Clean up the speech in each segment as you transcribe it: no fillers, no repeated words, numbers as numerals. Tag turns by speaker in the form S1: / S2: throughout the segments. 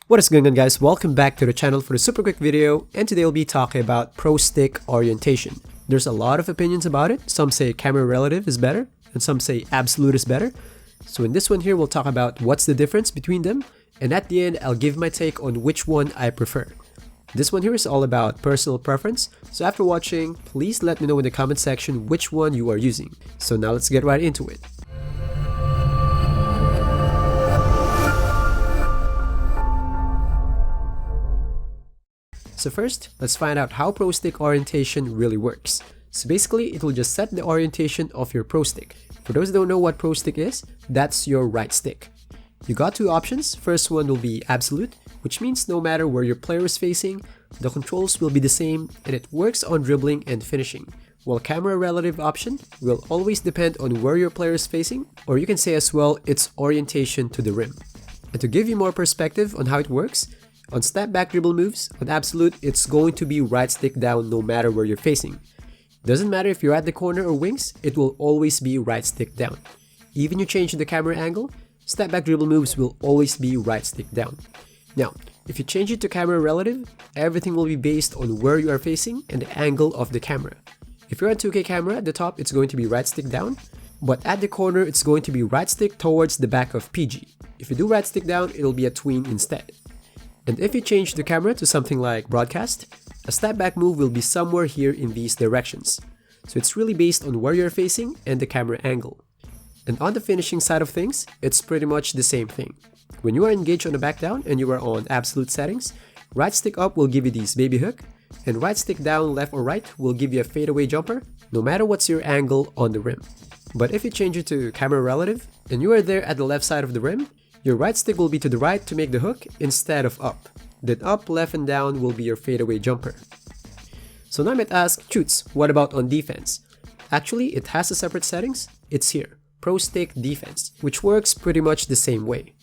S1: What is going on, guys? Welcome back to the channel for a super quick video, and today we'll be talking about Prostick Orientation. There's a lot of opinions about it. Some say camera relative is better and some say absolute is better. So in this one here, we'll talk about what's the difference between them, and at the end I'll give my take on which one I prefer. This one here is all about personal preference, so after watching, please let me know in the comment section which one you are using. So now let's get right into it. So first, let's find out how Prostick Orientation really works. So basically, it will just set the orientation of your Pro Stick. For those who don't know what Pro Stick is, that's your right stick. You got two options. First one will be absolute, which means no matter where your player is facing, the controls will be the same and it works on dribbling and finishing. While camera relative option will always depend on where your player is facing, or you can say as well, its orientation to the rim. And to give you more perspective on how it works, on step back dribble moves, on absolute, it's going to be right stick down no matter where you're facing. Doesn't matter if you're at the corner or wings, it will always be right stick down. Even you change the camera angle, step back dribble moves will always be right stick down. Now, if you change it to camera relative, everything will be based on where you are facing and the angle of the camera. If you're on 2K camera, at the top it's going to be right stick down, but at the corner it's going to be right stick towards the back of PG. If you do right stick down, it'll be a tween instead. And if you change the camera to something like broadcast, a step back move will be somewhere here in these directions. So it's really based on where you're facing and the camera angle. And on the finishing side of things, it's pretty much the same thing. When you are engaged on the back down and you are on absolute settings, right stick up will give you this baby hook, and right stick down left or right will give you a fadeaway jumper, no matter what's your angle on the rim. But if you change it to camera relative, and you are there at the left side of the rim, your right stick will be to the right to make the hook instead of up. Then up, left, and down will be your fadeaway jumper. So now I might ask, Choots, what about on defense? Actually, it has a separate settings. It's here, Pro Stick Defense, which works pretty much the same way.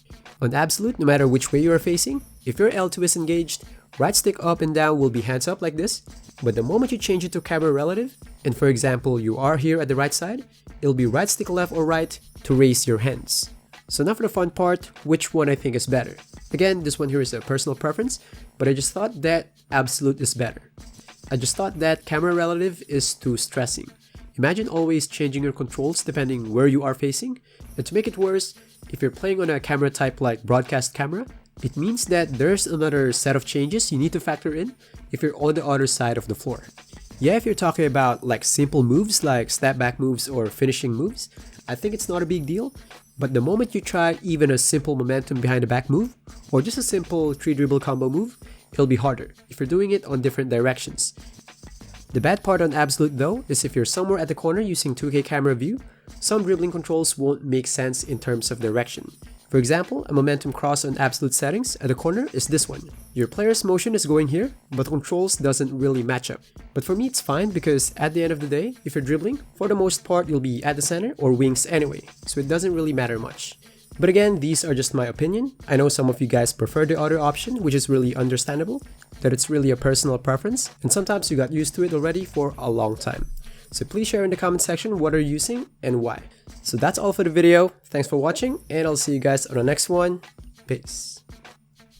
S1: On absolute, no matter which way you are facing, if your L2 is engaged, right stick up and down will be hands up like this. But the moment you change it to camera relative, and for example, you are here at the right side, it'll be right stick left or right to raise your hands. So now for the fun part, which one I think is better. Again, this one here is a personal preference, but I just thought that absolute is better. I just thought that camera relative is too stressing. Imagine always changing your controls depending where you are facing. And to make it worse, if you're playing on a camera type like broadcast camera, it means that there's another set of changes you need to factor in if you're on the other side of the floor. Yeah, if you're talking about like simple moves like step back moves or finishing moves, I think it's not a big deal. But the moment you try even a simple momentum behind the back move, or just a simple 3 dribble combo move, it'll be harder if you're doing it on different directions. The bad part on absolute though is if you're somewhere at the corner using 2K camera view, some dribbling controls won't make sense in terms of direction. For example, a momentum cross on absolute settings at the corner is this one. Your player's motion is going here, but controls doesn't really match up. But for me it's fine because at the end of the day, if you're dribbling, for the most part you'll be at the center or wings anyway, so it doesn't really matter much. But again, these are just my opinion. I know some of you guys prefer the other option, which is really understandable, that it's really a personal preference, and sometimes you got used to it already for a long time. So please share in the comment section what are you using and why. So that's all for the video. Thanks for watching, and I'll see you guys on the next one. Peace.